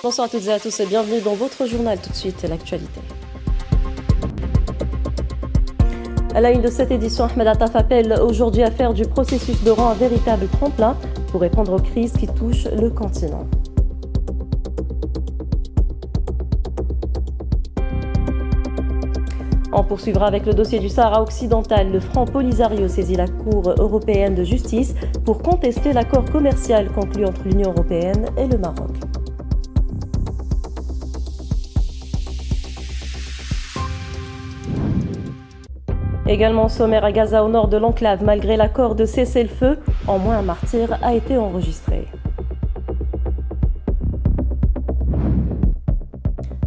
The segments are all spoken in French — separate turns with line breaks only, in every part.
Bonsoir à toutes et à tous et bienvenue dans votre journal. Tout de suite, l'actualité. À la une de cette édition, Ahmed Attaf appelle aujourd'hui à faire du processus d'Oran un véritable tremplin pour répondre aux crises qui touchent le continent. On poursuivra avec le dossier du Sahara occidental. Le Front Polisario saisit la Cour européenne de justice pour contester l'accord commercial conclu entre l'Union européenne et le Maroc. Également au sommaire à Gaza, au nord de l'enclave, malgré l'accord de cessez-le-feu, en moins un martyr a été enregistré.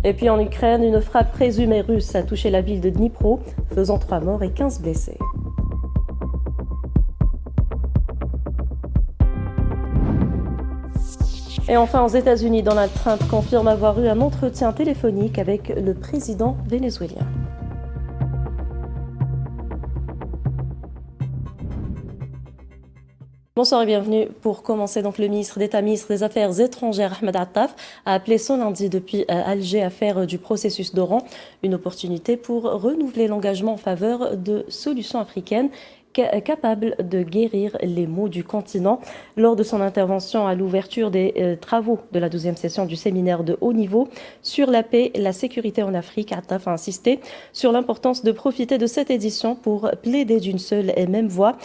Et puis en Ukraine, une frappe présumée russe a touché la ville de Dnipro, faisant 3 morts et 15 blessés. Et enfin aux États-Unis, Donald Trump confirme avoir eu un entretien téléphonique avec le président vénézuélien. Bonsoir et bienvenue. Pour commencer, donc, le ministre d'État, ministre des Affaires étrangères, Ahmed Attaf, a appelé ce lundi depuis Alger à faire du processus d'Oran une opportunité pour renouveler l'engagement en faveur de solutions africaines capables de guérir les maux du continent. Lors de son intervention à l'ouverture des travaux de la 12e session du séminaire de haut niveau sur la paix et la sécurité en Afrique, Attaf a insisté sur l'importance de profiter de cette édition pour plaider d'une seule et même voix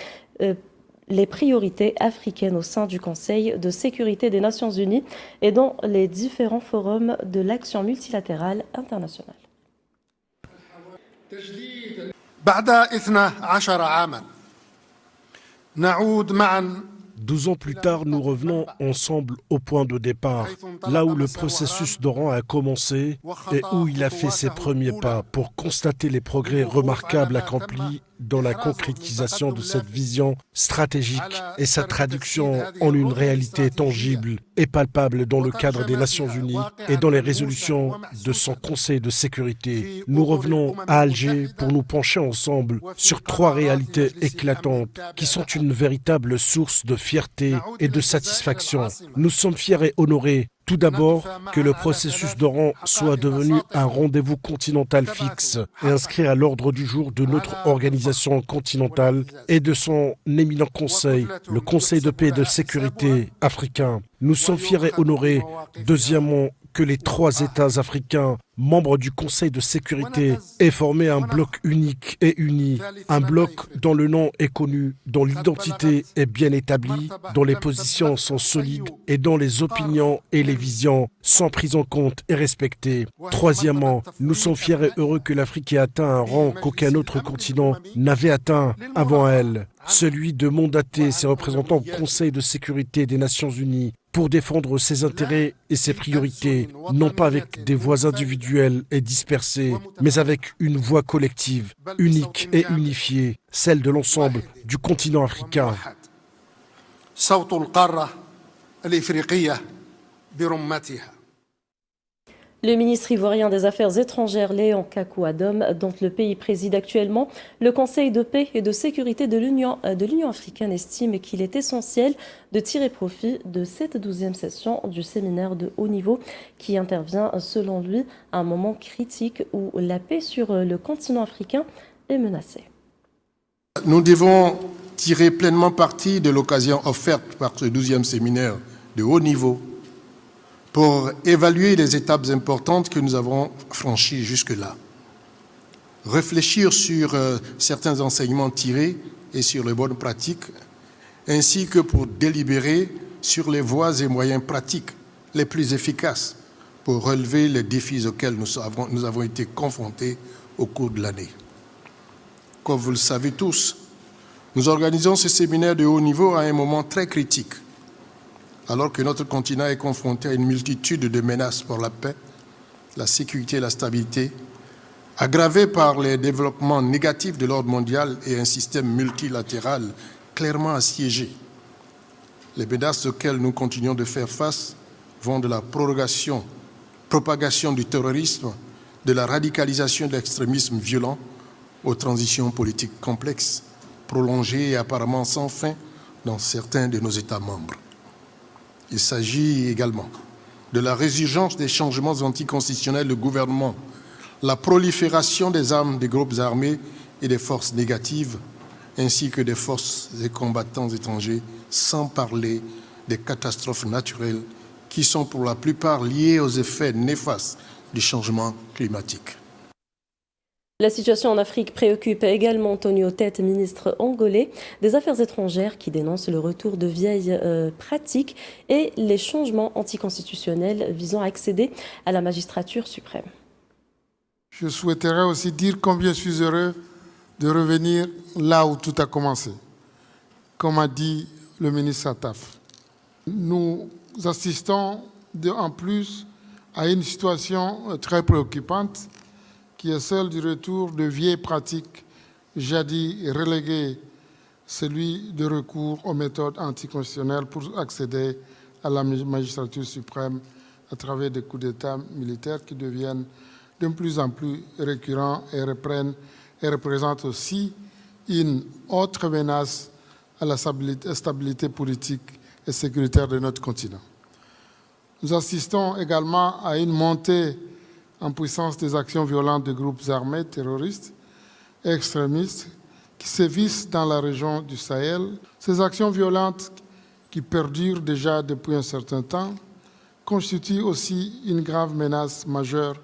les priorités africaines au sein du Conseil de sécurité des Nations Unies et dans les différents forums de l'action multilatérale internationale.
12 ans plus tard, nous revenons ensemble au point de départ, là où le processus d'Oran a commencé et où il a fait ses premiers pas pour constater les progrès remarquables accomplis dans la concrétisation de cette vision stratégique et sa traduction en une réalité tangible et palpable dans le cadre des Nations Unies et dans les résolutions de son Conseil de sécurité. Nous revenons à Alger pour nous pencher ensemble sur 3 réalités éclatantes qui sont une véritable source de fierté et de satisfaction. Nous sommes fiers et honorés tout d'abord, que le processus d'Oran soit devenu un rendez-vous continental fixe et inscrit à l'ordre du jour de notre organisation continentale et de son éminent conseil, le Conseil de paix et de sécurité africain. Nous sommes fiers et honorés, deuxièmement, que les 3 États africains, membres du Conseil de sécurité, aient formé un bloc unique et uni, un bloc dont le nom est connu, dont l'identité est bien établie, dont les positions sont solides et dont les opinions et les visions sont prises en compte et respectées. Troisièmement, nous sommes fiers et heureux que l'Afrique ait atteint un rang qu'aucun autre continent n'avait atteint avant elle, celui de mandater ses représentants au Conseil de sécurité des Nations Unies pour défendre ses intérêts et ses priorités, non pas avec des voix individuelles et dispersées, mais avec une voix collective, unique et unifiée, celle de l'ensemble du continent africain.
Le ministre ivoirien des Affaires étrangères, Léon Kakou-Adom, dont le pays préside actuellement le Conseil de paix et de sécurité de l'Union africaine, estime qu'il est essentiel de tirer profit de cette 12e session du séminaire de haut niveau qui intervient, selon lui, à un moment critique où la paix sur le continent africain est menacée.
Nous devons tirer pleinement parti de l'occasion offerte par ce 12e séminaire de haut niveau pour évaluer les étapes importantes que nous avons franchies jusque-là, réfléchir sur certains enseignements tirés et sur les bonnes pratiques, ainsi que pour délibérer sur les voies et moyens pratiques les plus efficaces pour relever les défis auxquels nous avons été confrontés au cours de l'année. Comme vous le savez tous, nous organisons ce séminaire de haut niveau à un moment très critique, alors que notre continent est confronté à une multitude de menaces pour la paix, la sécurité et la stabilité, aggravées par les développements négatifs de l'ordre mondial et un système multilatéral clairement assiégé. Les menaces auxquelles nous continuons de faire face vont de la propagation du terrorisme, de la radicalisation de l'extrémisme violent, aux transitions politiques complexes, prolongées et apparemment sans fin dans certains de nos États membres. Il s'agit également de la résurgence des changements anticonstitutionnels du gouvernement, la prolifération des armes des groupes armés et des forces négatives, ainsi que des forces et combattants étrangers, sans parler des catastrophes naturelles qui sont pour la plupart liées aux effets néfastes du changement climatique.
La situation en Afrique préoccupe également Antonio Tete, ministre angolais des Affaires étrangères, qui dénonce le retour de vieilles pratiques et les changements anticonstitutionnels visant à accéder à la magistrature suprême.
Je souhaiterais aussi dire combien je suis heureux de revenir là où tout a commencé, comme a dit le ministre Attaf. Nous assistons en plus à une situation très préoccupante qui est celle du retour de vieilles pratiques jadis reléguées, celui de recours aux méthodes anticonstitutionnelles pour accéder à la magistrature suprême à travers des coups d'État militaires qui deviennent de plus en plus récurrents et représentent aussi une autre menace à la stabilité politique et sécuritaire de notre continent. Nous assistons également à une montée en puissance des actions violentes de groupes armés terroristes et extrémistes qui sévissent dans la région du Sahel. Ces actions violentes qui perdurent déjà depuis un certain temps constituent aussi une grave menace majeure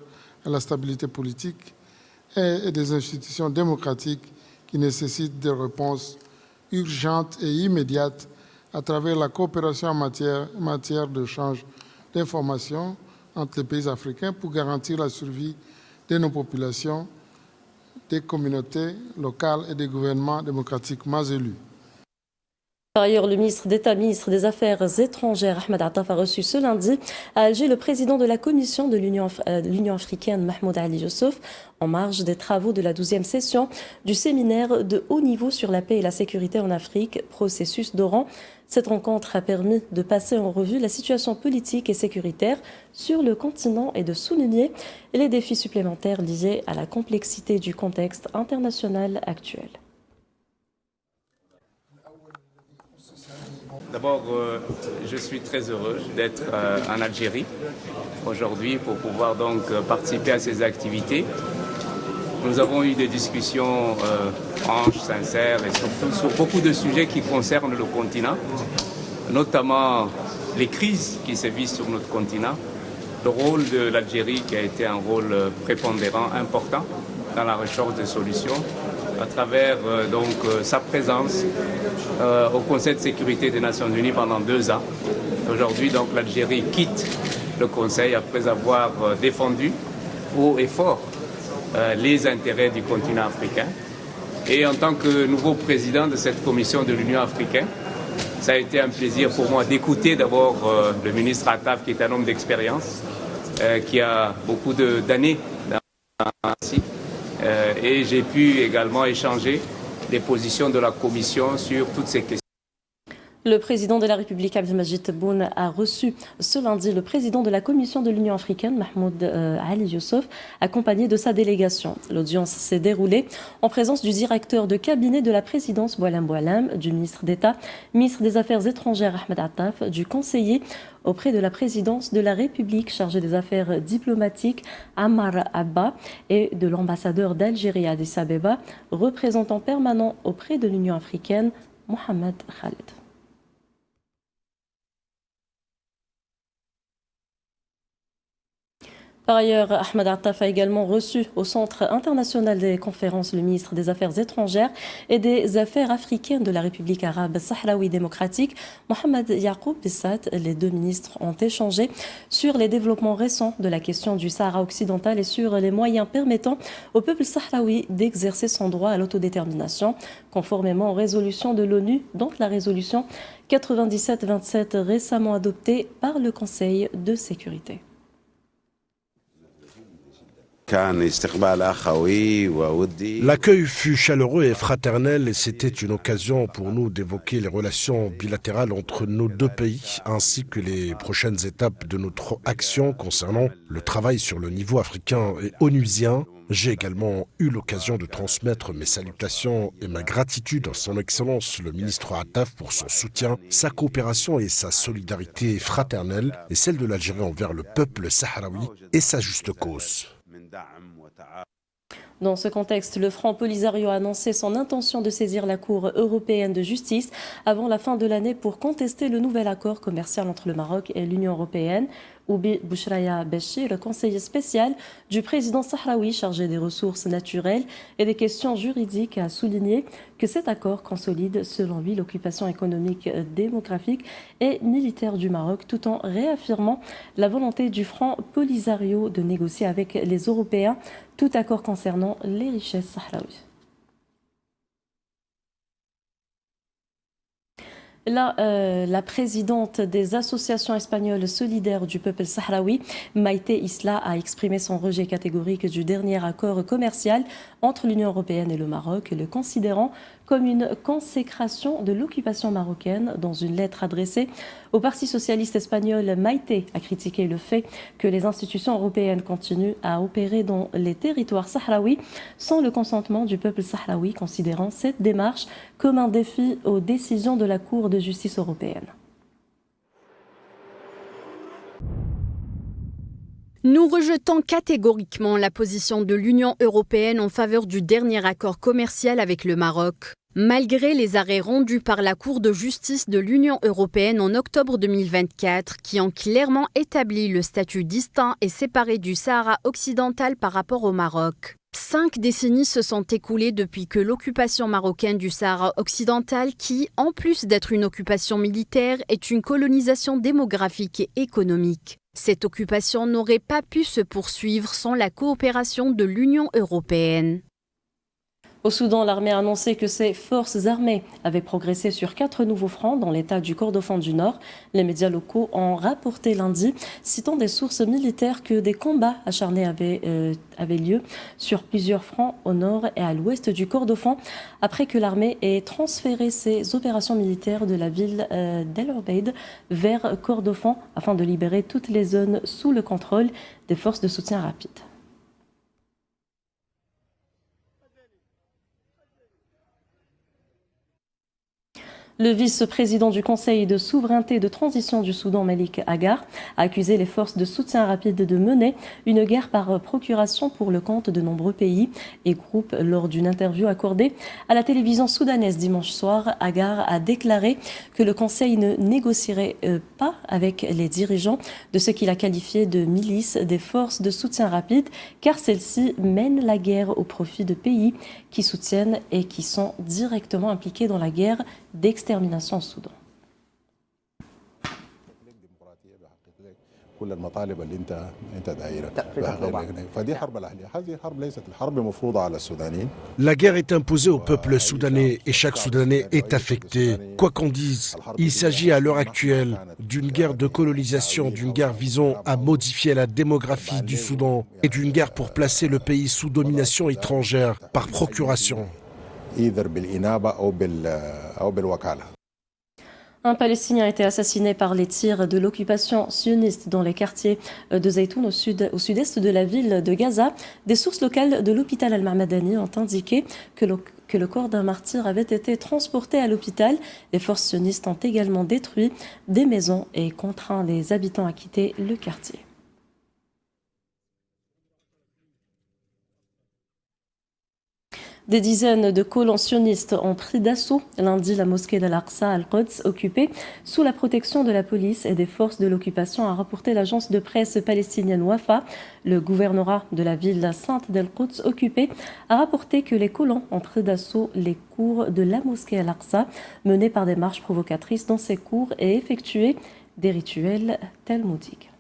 à la stabilité politique et des institutions démocratiques qui nécessitent des réponses urgentes et immédiates à travers la coopération en matière d'échange d'informations entre les pays africains pour garantir la survie de nos populations, des communautés locales et des gouvernements démocratiquement élus.
Par ailleurs, le ministre d'État, ministre des Affaires étrangères, Ahmed Attaf, a reçu ce lundi à Alger le président de la Commission de l'Union africaine, Mahmoud Ali Youssouf, en marge des travaux de la 12e session du séminaire de haut niveau sur la paix et la sécurité en Afrique, processus d'Oran. Cette rencontre a permis de passer en revue la situation politique et sécuritaire sur le continent et de souligner les défis supplémentaires liés à la complexité du contexte international actuel.
D'abord, je suis très heureux d'être en Algérie aujourd'hui pour pouvoir donc participer à ces activités. Nous avons eu des discussions franches, sincères et surtout sur beaucoup de sujets qui concernent le continent, notamment les crises qui sévissent sur notre continent, le rôle de l'Algérie qui a été un rôle prépondérant, important dans la recherche de solutions, à travers sa présence au Conseil de sécurité des Nations Unies pendant 2 ans. Aujourd'hui, donc, l'Algérie quitte le Conseil après avoir défendu haut et fort les intérêts du continent africain. Et en tant que nouveau président de cette commission de l'Union africaine, ça a été un plaisir pour moi d'écouter d'abord le ministre Attaf, qui est un homme d'expérience, qui a beaucoup d'années ici. Et j'ai pu également échanger les positions de la Commission sur toutes ces questions.
Le président de la République, Abdelmadjid Tebboune, a reçu ce lundi le président de la Commission de l'Union africaine, Mahmoud Ali Youssouf, accompagné de sa délégation. L'audience s'est déroulée en présence du directeur de cabinet de la présidence, Boualem Boualem, du ministre d'État, ministre des Affaires étrangères, Ahmed Attaf, du conseiller auprès de la présidence de la République chargé des affaires diplomatiques, Ammar Abba, et de l'ambassadeur d'Algérie à Addis Abeba, représentant permanent auprès de l'Union africaine, Mohamed Khaled. Par ailleurs, Ahmed Attaf a également reçu au Centre international des conférences le ministre des Affaires étrangères et des Affaires africaines de la République arabe sahraoui démocratique, Mohamed Yacoub Bissat. Les deux ministres ont échangé sur les développements récents de la question du Sahara occidental et sur les moyens permettant au peuple sahraoui d'exercer son droit à l'autodétermination, conformément aux résolutions de l'ONU, dont la résolution 97-27 récemment adoptée par le Conseil de sécurité.
L'accueil fut chaleureux et fraternel et c'était une occasion pour nous d'évoquer les relations bilatérales entre nos deux pays ainsi que les prochaines étapes de notre action concernant le travail sur le niveau africain et onusien. J'ai également eu l'occasion de transmettre mes salutations et ma gratitude à son Excellence le ministre Attaf pour son soutien, sa coopération et sa solidarité fraternelle et celle de l'Algérie envers le peuple sahraoui et sa juste cause.
Dans ce contexte, le Front Polisario a annoncé son intention de saisir la Cour européenne de justice avant la fin de l'année pour contester le nouvel accord commercial entre le Maroc et l'Union européenne. Oubi Bouchraya Béchir, le conseiller spécial du président sahraoui chargé des ressources naturelles et des questions juridiques, a souligné que cet accord consolide, selon lui, l'occupation économique, démographique et militaire du Maroc, tout en réaffirmant la volonté du Front Polisario de négocier avec les Européens tout accord concernant les richesses sahraouies. La présidente des associations espagnoles solidaires du peuple sahraoui, Maïté Isla, a exprimé son rejet catégorique du dernier accord commercial entre l'Union européenne et le Maroc, le considérant comme une consécration de l'occupation marocaine. Dans une lettre adressée au Parti socialiste espagnol, Maïté a critiqué le fait que les institutions européennes continuent à opérer dans les territoires sahraouis sans le consentement du peuple sahraoui, considérant cette démarche comme un défi aux décisions de la Cour de justice européenne.
Nous rejetons catégoriquement la position de l'Union européenne en faveur du dernier accord commercial avec le Maroc. Malgré les arrêts rendus par la Cour de justice de l'Union européenne en octobre 2024 qui ont clairement établi le statut distinct et séparé du Sahara occidental par rapport au Maroc. 5 décennies se sont écoulées depuis que l'occupation marocaine du Sahara occidental, qui, en plus d'être une occupation militaire, est une colonisation démographique et économique. Cette occupation n'aurait pas pu se poursuivre sans la coopération de l'Union européenne.
Au Soudan, l'armée a annoncé que ses forces armées avaient progressé sur 4 nouveaux fronts dans l'état du Kordofan du Nord. Les médias locaux ont rapporté lundi, citant des sources militaires, que des combats acharnés avaient lieu sur plusieurs fronts au nord et à l'ouest du Kordofan, après que l'armée ait transféré ses opérations militaires de la ville d'El Obeid vers Kordofan afin de libérer toutes les zones sous le contrôle des forces de soutien rapide. Le vice-président du Conseil de souveraineté et de transition du Soudan, Malik Agar, a accusé les forces de soutien rapide de mener une guerre par procuration pour le compte de nombreux pays et groupes. Lors d'une interview accordée à la télévision soudanaise dimanche soir, Agar a déclaré que le Conseil ne négocierait pas avec les dirigeants de ce qu'il a qualifié de milices des forces de soutien rapide, car celles-ci mènent la guerre au profit de pays qui soutiennent et qui sont directement impliqués dans la guerre d'extermination au Soudan.
La guerre est imposée au peuple soudanais et chaque Soudanais est affecté. Quoi qu'on dise, il s'agit à l'heure actuelle d'une guerre de colonisation, d'une guerre visant à modifier la démographie du Soudan et d'une guerre pour placer le pays sous domination étrangère par procuration.
Un Palestinien a été assassiné par les tirs de l'occupation sioniste dans les quartiers de Zaytoun au sud-est de la ville de Gaza. Des sources locales de l'hôpital Al-Mahmadani ont indiqué que le corps d'un martyr avait été transporté à l'hôpital. Les forces sionistes ont également détruit des maisons et contraint les habitants à quitter le quartier. Des dizaines de colons sionistes ont pris d'assaut lundi la mosquée d'Al-Aqsa Al-Quds, occupée sous la protection de la police et des forces de l'occupation, a rapporté l'agence de presse palestinienne Wafa. Le gouvernorat de la ville sainte d'Al-Quds occupée a rapporté que les colons ont pris d'assaut les cours de la mosquée Al-Aqsa, menés par des marches provocatrices dans ces cours et effectué des rituels talmudiques.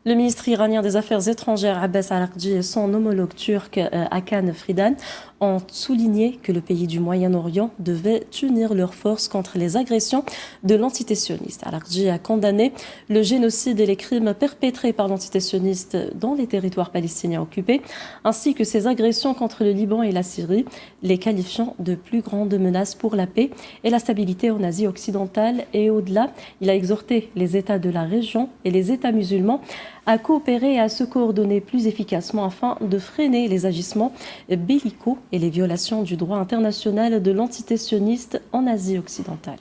Le ministre iranien des Affaires étrangères Abbas Araghchi et son homologue turc Hakan Fidan ont souligné que le pays du Moyen-Orient devait unir leurs forces contre les agressions de l'entité sioniste. Araghchi a condamné le génocide et les crimes perpétrés par l'entité sioniste dans les territoires palestiniens occupés, ainsi que ses agressions contre le Liban et la Syrie, les qualifiant de plus grandes menaces pour la paix et la stabilité en Asie occidentale et au-delà. Il a exhorté les États de la région et les États musulmans à coopérer et à se coordonner plus efficacement afin de freiner les agissements bellicaux et les violations du droit international de l'entité sioniste en Asie occidentale.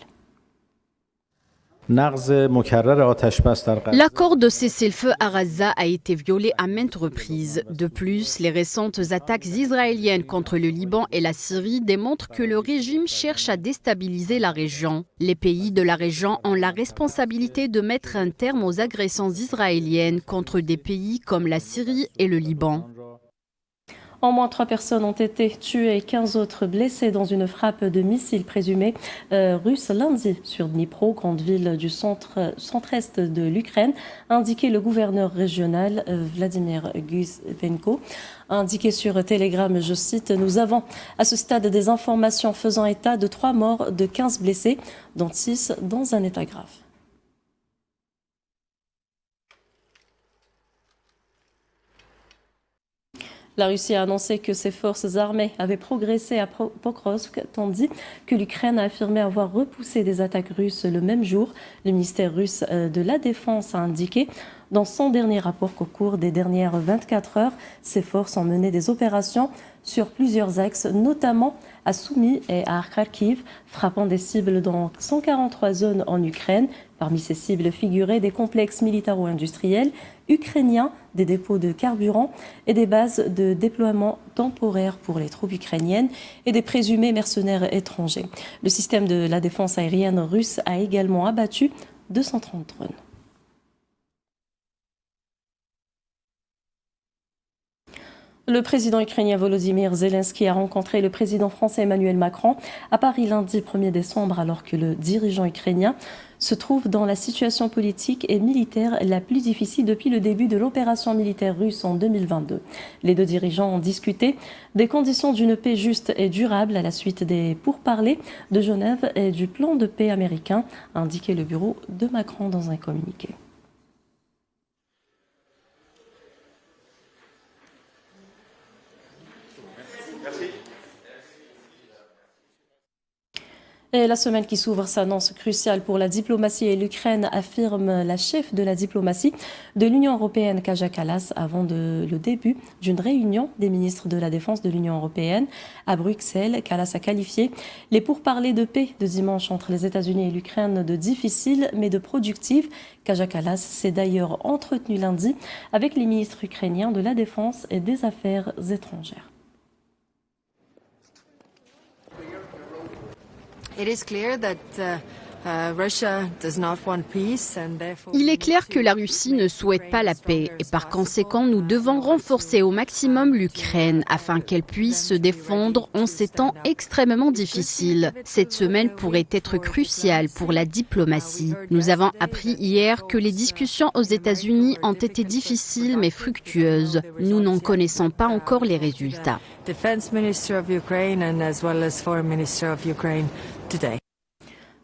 L'accord de cessez-le-feu à Gaza a été violé à maintes reprises. De plus, les récentes attaques israéliennes contre le Liban et la Syrie démontrent que le régime cherche à déstabiliser la région. Les pays de la région ont la responsabilité de mettre un terme aux agressions israéliennes contre des pays comme la Syrie et le Liban.
Au moins 3 personnes ont été tuées et 15 autres blessées dans une frappe de missiles présumés russes lundi sur Dnipro, grande ville du centre-est de l'Ukraine, a indiqué le gouverneur régional Vladimir Gusvenko. Indiqué sur Telegram, je cite, « Nous avons à ce stade des informations faisant état de 3 morts, de 15 blessés, dont 6 dans un état grave. » La Russie a annoncé que ses forces armées avaient progressé à Pokrovsk, tandis que l'Ukraine a affirmé avoir repoussé des attaques russes le même jour. Le ministère russe de la Défense a indiqué dans son dernier rapport qu'au cours des dernières 24 heures, ses forces ont mené des opérations sur plusieurs axes, notamment à Soumy et à Kharkiv, frappant des cibles dans 143 zones en Ukraine. Parmi ces cibles figuraient des complexes militaro-industriels ukrainiens, des dépôts de carburant et des bases de déploiement temporaire pour les troupes ukrainiennes et des présumés mercenaires étrangers. Le système de la défense aérienne russe a également abattu 230 drones. Le président ukrainien Volodymyr Zelensky a rencontré le président français Emmanuel Macron à Paris lundi 1er décembre alors que le dirigeant ukrainien se trouve dans la situation politique et militaire la plus difficile depuis le début de l'opération militaire russe en 2022. Les deux dirigeants ont discuté des conditions d'une paix juste et durable à la suite des pourparlers de Genève et du plan de paix américain, a indiqué le bureau de Macron dans un communiqué. Et la semaine qui s'ouvre s'annonce cruciale pour la diplomatie et l'Ukraine, affirme la chef de la diplomatie de l'Union européenne, Kaja Kallas, avant le début d'une réunion des ministres de la Défense de l'Union européenne à Bruxelles. Kallas a qualifié les pourparlers de paix de dimanche entre les États-Unis et l'Ukraine de difficiles mais de productives. Kaja Kallas s'est d'ailleurs entretenu lundi avec les ministres ukrainiens de la Défense et des Affaires étrangères.
Il est clair que la Russie ne souhaite pas la paix et par conséquent nous devons renforcer au maximum l'Ukraine afin qu'elle puisse se défendre en ces temps extrêmement difficiles. Cette semaine pourrait être cruciale pour la diplomatie. Nous avons appris hier que les discussions aux États-Unis ont été difficiles mais fructueuses. Nous n'en connaissons pas encore les résultats.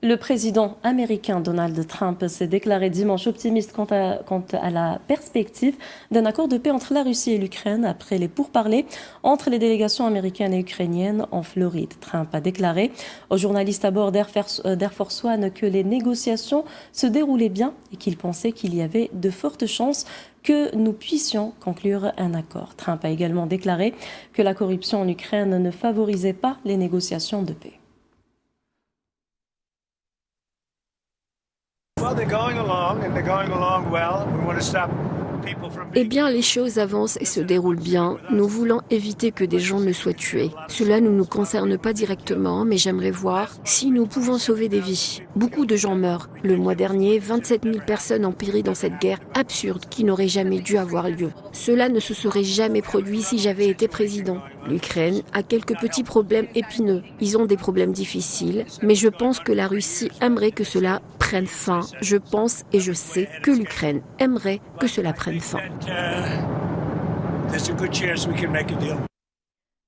Le président américain Donald Trump s'est déclaré dimanche optimiste quant à la perspective d'un accord de paix entre la Russie et l'Ukraine après les pourparlers entre les délégations américaines et ukrainiennes en Floride. Trump a déclaré aux journalistes à bord d'Air Force One que les négociations se déroulaient bien et qu'il pensait qu'il y avait de fortes chances que nous puissions conclure un accord. Trump a également déclaré que la corruption en Ukraine ne favorisait pas les négociations de paix.
Eh bien, les choses avancent et se déroulent bien. Nous voulons éviter que des gens ne soient tués. Cela ne nous concerne pas directement, mais j'aimerais voir si nous pouvons sauver des vies. Beaucoup de gens meurent. Le mois dernier, 27 000 personnes ont péri dans cette guerre absurde qui n'aurait jamais dû avoir lieu. Cela ne se serait jamais produit si j'avais été président. L'Ukraine a quelques petits problèmes épineux. Ils ont des problèmes difficiles, mais je pense que la Russie aimerait que cela prenne fin. Je pense et je sais que l'Ukraine aimerait que cela prenne fin.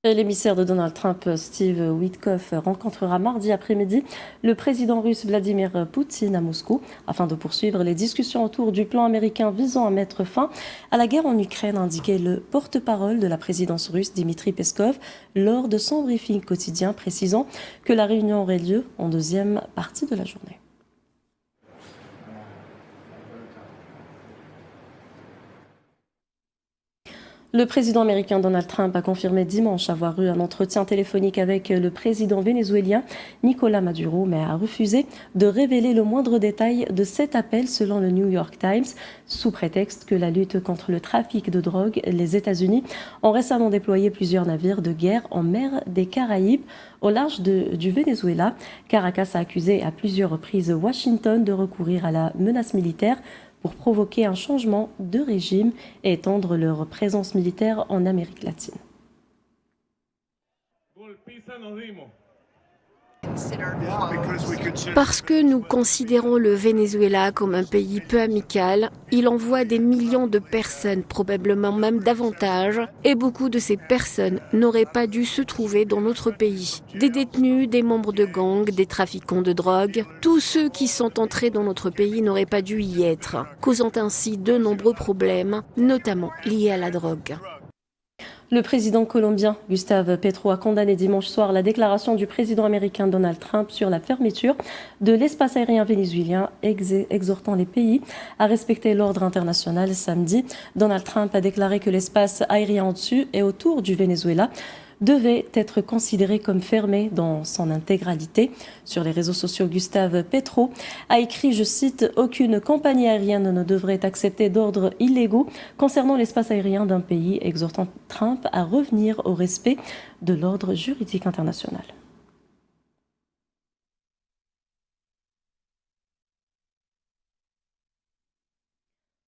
L'émissaire de Donald Trump, Steve Witkoff, rencontrera mardi après-midi le président russe Vladimir Poutine à Moscou afin de poursuivre les discussions autour du plan américain visant à mettre fin à la guerre en Ukraine, a indiqué le porte-parole de la présidence russe Dmitry Peskov lors de son briefing quotidien, précisant que la réunion aurait lieu en deuxième partie de la journée. Le président américain Donald Trump a confirmé dimanche avoir eu un entretien téléphonique avec le président vénézuélien Nicolás Maduro, mais a refusé de révéler le moindre détail de cet appel selon le New York Times, sous prétexte que la lutte contre le trafic de drogue, les États-Unis ont récemment déployé plusieurs navires de guerre en mer des Caraïbes au large du Venezuela. Caracas a accusé à plusieurs reprises Washington de recourir à la menace militaire pour provoquer un changement de régime et étendre leur présence militaire en Amérique latine.
Parce que nous considérons le Venezuela comme un pays peu amical, il envoie des millions de personnes, probablement même davantage, et beaucoup de ces personnes n'auraient pas dû se trouver dans notre pays. Des détenus, des membres de gangs, des trafiquants de drogue, tous ceux qui sont entrés dans notre pays n'auraient pas dû y être, causant ainsi de nombreux problèmes, notamment liés à la drogue.
Le président colombien Gustavo Petro a condamné dimanche soir la déclaration du président américain Donald Trump sur la fermeture de l'espace aérien vénézuélien, exhortant les pays à respecter l'ordre international. Samedi, Donald Trump a déclaré que l'espace aérien au-dessus et autour du Venezuela devait être considéré comme fermé dans son intégralité. Sur les réseaux sociaux, Gustavo Petro a écrit, je cite, « Aucune compagnie aérienne ne devrait accepter d'ordres illégaux concernant l'espace aérien d'un pays », exhortant Trump à revenir au respect de l'ordre juridique international.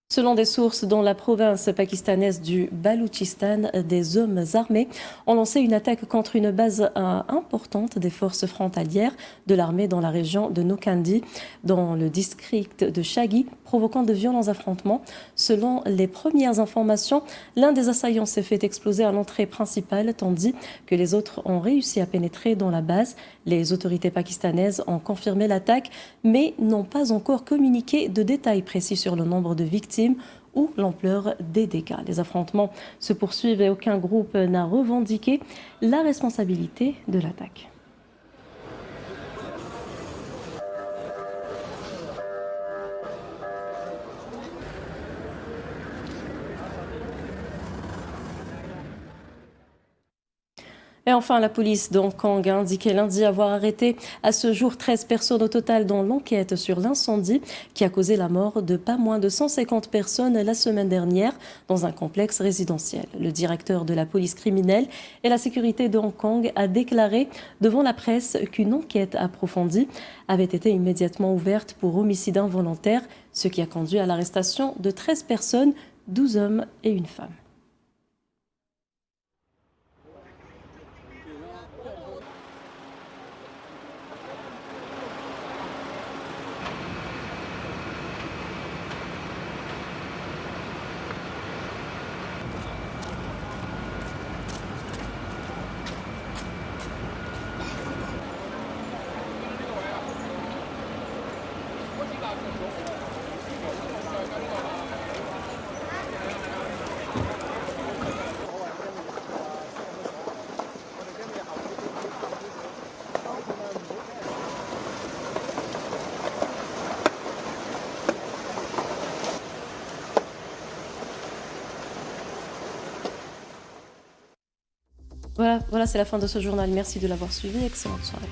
Selon des sources dans la province pakistanaise du Baloutchistan, des hommes armés ont lancé une attaque contre une base importante des forces frontalières de l'armée dans la région de Nokandi, dans le district de Shaghi, provoquant de violents affrontements. Selon les premières informations, l'un des assaillants s'est fait exploser à l'entrée principale, tandis que les autres ont réussi à pénétrer dans la base. Les autorités pakistanaises ont confirmé l'attaque, mais n'ont pas encore communiqué de détails précis sur le nombre de victimes ou l'ampleur des dégâts. Les affrontements se poursuivent et aucun groupe n'a revendiqué la responsabilité de l'attaque. Et enfin, la police de Hong Kong a indiqué lundi avoir arrêté à ce jour 13 personnes au total dans l'enquête sur l'incendie qui a causé la mort de pas moins de 150 personnes la semaine dernière dans un complexe résidentiel. Le directeur de la police criminelle et la sécurité de Hong Kong a déclaré devant la presse qu'une enquête approfondie avait été immédiatement ouverte pour homicide involontaire, ce qui a conduit à l'arrestation de 13 personnes, 12 hommes et une femme. Voilà, c'est la fin de ce journal. Merci de l'avoir suivi. Excellente soirée.